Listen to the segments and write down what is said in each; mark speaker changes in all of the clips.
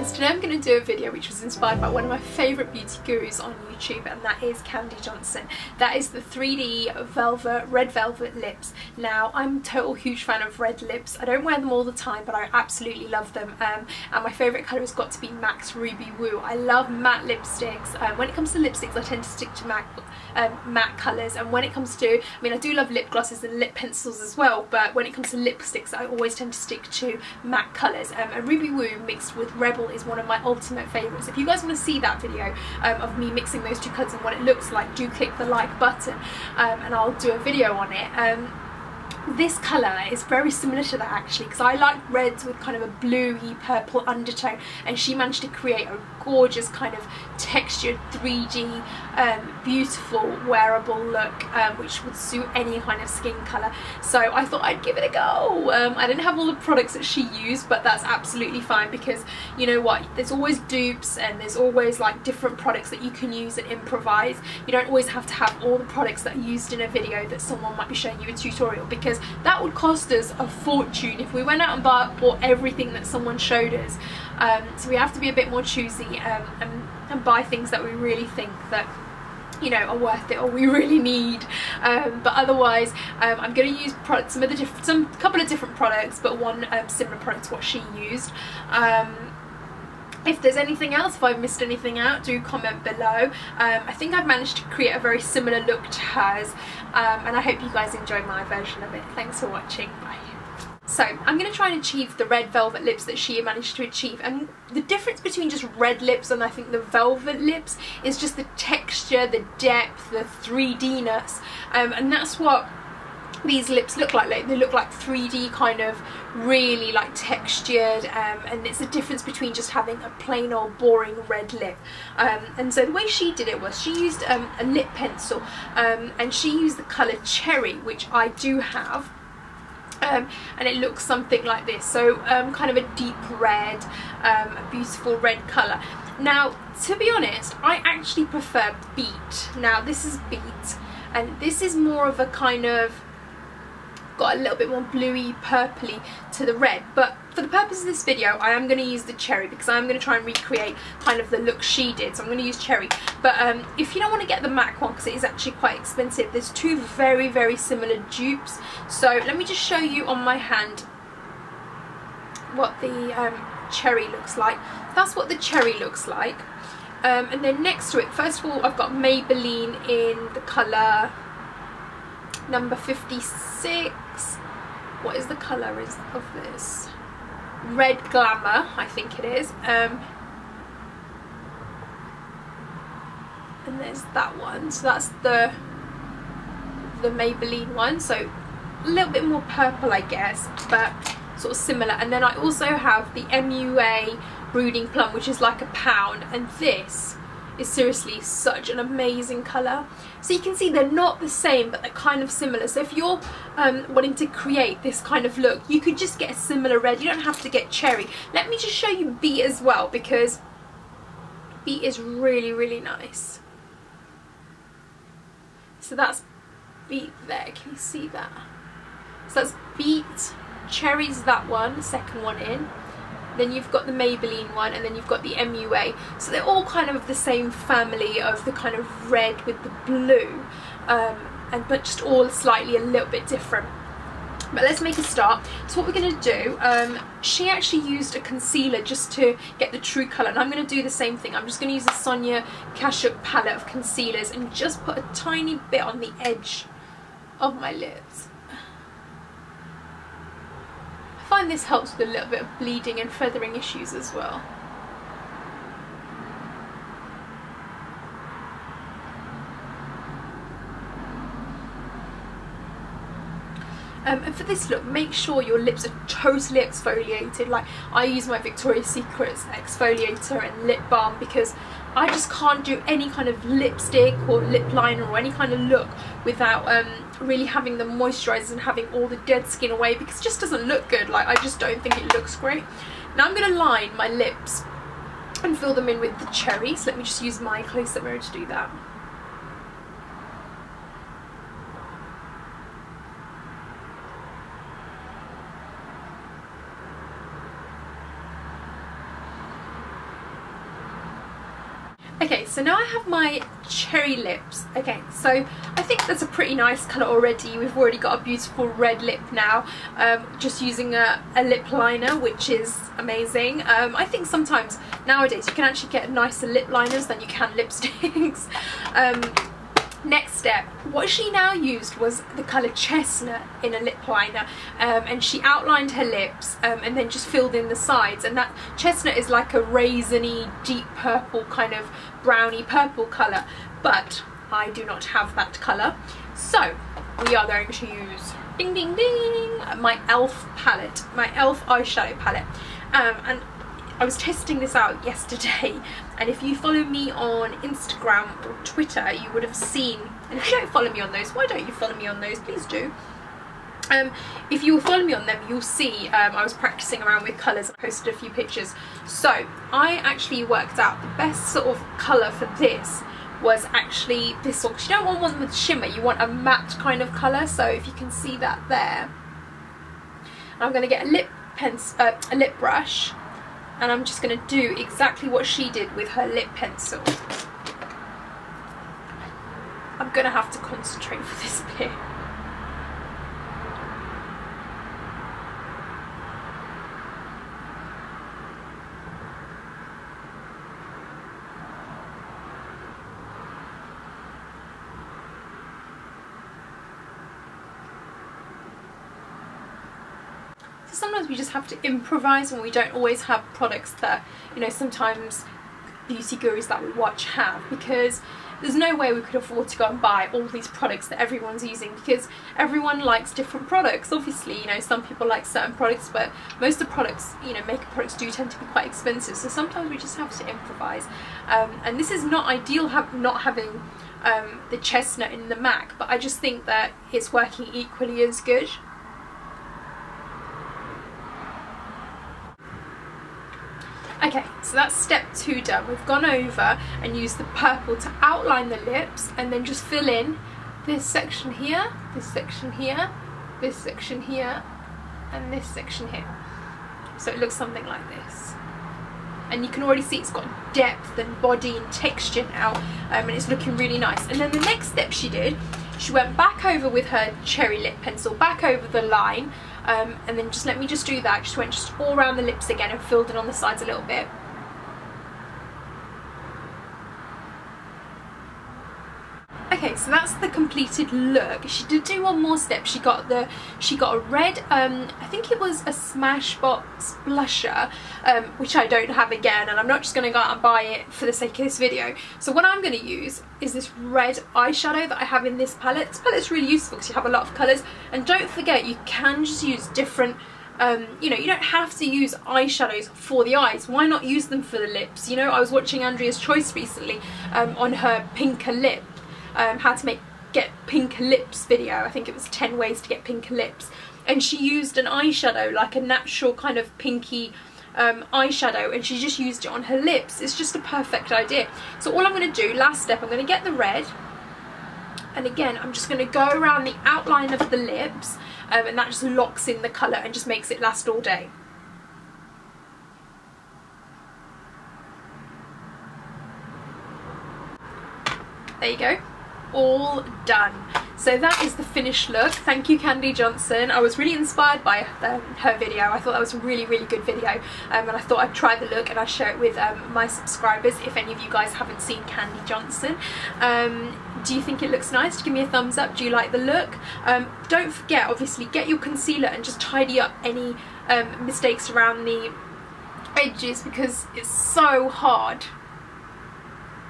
Speaker 1: girls, today I'm going to do a video which was inspired by one of my favourite beauty gurus on YouTube, and that is Candie Johnson. That is the 3D red velvet lips. Now, I'm a total huge fan of red lips. I don't wear them all the time, but I absolutely love them, and my favourite colour has got to be MAC's Ruby Woo. I love matte lipsticks. When it comes to lipsticks, I tend to stick to matte colours, and when it comes to, I mean, I do love lip glosses and lip pencils as well, but when it comes to lipsticks, I always tend to stick to matte colours, and Ruby Woo mixed with Rebel is one of my ultimate favourites. If you guys want to see that video of me mixing those two colours and what it looks like, do click the like button, and I'll do a video on it. This colour is very similar to that actually, because I like reds with kind of a bluey purple undertone, and she managed to create a gorgeous kind of textured 3D beautiful wearable look, which would suit any kind of skin colour. So I thought I'd give it a go. I didn't have all the products that she used, but that's absolutely fine, because you know what, there's always dupes and there's always like different products that you can use and improvise. You don't always have to have all the products that are used in a video that someone might be showing you a tutorial, because that would cost us a fortune if we went out and bought everything that someone showed us. So we have to be a bit more choosy and buy things that we really think that, you know, are worth it or we really need. But otherwise, I'm going to use products, couple of different products, but one similar product to what she used. If there's anything else, if I've missed anything out, do comment below. I think I've managed to create a very similar look to hers, and I hope you guys enjoy my version of it. Thanks for watching. Bye. So I'm going to try and achieve the red velvet lips that she managed to achieve, and the difference between just red lips and I think the velvet lips is just the texture, the depth, the 3D-ness, and that's what these lips look like. They look like 3D kind of really like textured, and it's the difference between just having a plain old boring red lip. And so the way she did it was she used a lip pencil, and she used the colour Cherry, which I do have. And it looks something like this, so kind of a deep red, a beautiful red colour. Now, to be honest, I actually prefer Beat. Now, this is Beat, and this is more of a kind of, got a little bit more bluey purpley to the red, but for the purpose of this video I am going to use the Cherry, because I'm going to try and recreate kind of the look she did, so I'm going to use Cherry. But if you don't want to get the MAC one, because it is actually quite expensive, there's two very similar dupes. So let me just show you on my hand what the Cherry looks like. That's what the Cherry looks like. And then next to it, first of all, I've got Maybelline in the colour number 56. What is the colour of this? Red Glamour, I think it is. And there's that one. So that's the Maybelline one. So a little bit more purple, I guess, but sort of similar. And then I also have the MUA Brooding Plum, which is like £1, and this is seriously such an amazing colour. So you can see they're not the same, but they're kind of similar. So if you're wanting to create this kind of look, you could just get a similar red. You don't have to get Cherry. Let me just show you Beat as well, because Beat is really nice. So that's Beat there, can you see that? So that's Beat, Cherry's that one, second one in. Then you've got the Maybelline one, and then you've got the MUA. So they're all kind of the same family of the kind of red with the blue, but just all slightly a little bit different. But let's make a start. So what we're going to do, she actually used a concealer just to get the true colour, and I'm going to do the same thing. I'm just going to use the Sonia Kashuk palette of concealers and just put a tiny bit on the edge of my lips. I find this helps with a little bit of bleeding and feathering issues as well. And for this look, make sure your lips are totally exfoliated. Like, I use my Victoria's Secret's exfoliator and lip balm, because I just can't do any kind of lipstick or lip liner or any kind of look without really having them moisturised and having all the dead skin away, because it just doesn't look good. Like, I just don't think it looks great. Now I'm going to line my lips and fill them in with the Cherry, so let me just use my close-up mirror to do that. Okay, so now I have my cherry lips. Okay, so I think that's a pretty nice colour already. We've already got a beautiful red lip now, just using a lip liner, which is amazing. I think sometimes nowadays you can actually get nicer lip liners than you can lipsticks. Next step, what she now used was the colour Chestnut in a lip liner, and she outlined her lips and then just filled in the sides, and that Chestnut is like a raisiny deep purple, kind of browny purple colour, but I do not have that colour, so we are going to use, ding ding ding, my e.l.f. palette, my e.l.f. eyeshadow palette, and I was testing this out yesterday, and if you follow me on Instagram or Twitter, you would have seen, and if you don't follow me on those, why don't you follow me on those? Please do. If you will follow me on them, you'll see I was practicing around with colours and posted a few pictures. So I actually worked out the best sort of colour for this was actually this one, because you don't want one with shimmer, you want a matte kind of colour. So if you can see that there, I'm going to get a lip brush, and I'm just going to do exactly what she did with her lip pencil. I'm going to have to concentrate for this bit. Sometimes we just have to improvise when we don't always have products that, you know, sometimes beauty gurus that we watch have, because there's no way we could afford to go and buy all these products that everyone's using, because everyone likes different products. Obviously, you know, some people like certain products, but most of the products, you know, makeup products do tend to be quite expensive, so sometimes we just have to improvise. And this is not ideal not having the Chestnut in the MAC, but I just think that it's working equally as good. Okay, so that's step 2 done. We've gone over and used the purple to outline the lips, and then just fill in this section here, this section here, this section here, and this section here. So it looks something like this. And you can already see it's got depth and body and texture now, and it's looking really nice. And then the next step she did, she went back over with her cherry lip pencil, back over the line, and then just let me just do that. Just went just all around the lips again and filled in on the sides a little bit. Okay, so that's the completed look. She did do one more step. She got a red, I think it was a Smashbox blusher, which I don't have again, and I'm not just going to go out and buy it for the sake of this video. So what I'm going to use is this red eyeshadow that I have in this palette. This palette's really useful because you have a lot of colours, and don't forget you can just use different, you know, you don't have to use eyeshadows for the eyes. Why not use them for the lips? You know, I was watching Andrea's Choice recently on her pinker lip. How to get pinker lips video. I think it was 10 ways to get pinker lips, and she used an eyeshadow, like a natural kind of pinky eyeshadow, and she just used it on her lips. It's just a perfect idea. So all I'm going to do, last step, I'm going to get the red, and again I'm just going to go around the outline of the lips, and that just locks in the colour and just makes it last all day. There you go. All done. So that is the finished look. Thank you, Candy Johnson. I was really inspired by her video. I thought that was a really good video, and I thought I'd try the look and I'd share it with my subscribers. If any of you guys haven't seen Candy Johnson, do you think it looks nice? Give me a thumbs up. Do you like the look? Don't forget, obviously, get your concealer and just tidy up any mistakes around the edges, because it's so hard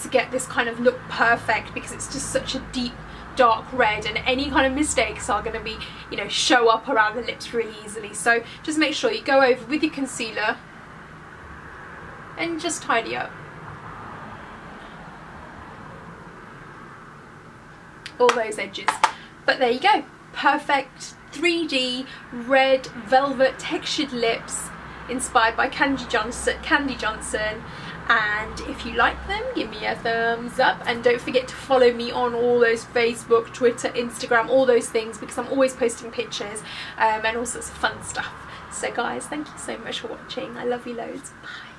Speaker 1: to get this kind of look perfect, because it's just such a deep dark red, and any kind of mistakes are going to be, you know, show up around the lips really easily. So just make sure you go over with your concealer and just tidy up all those edges. But there you go, perfect 3D red velvet textured lips inspired by Candy Johnson. And if you like them, give me a thumbs up, and don't forget to follow me on all those Facebook, Twitter, Instagram, all those things, because I'm always posting pictures and all sorts of fun stuff. So guys, thank you so much for watching. I love you loads. Bye.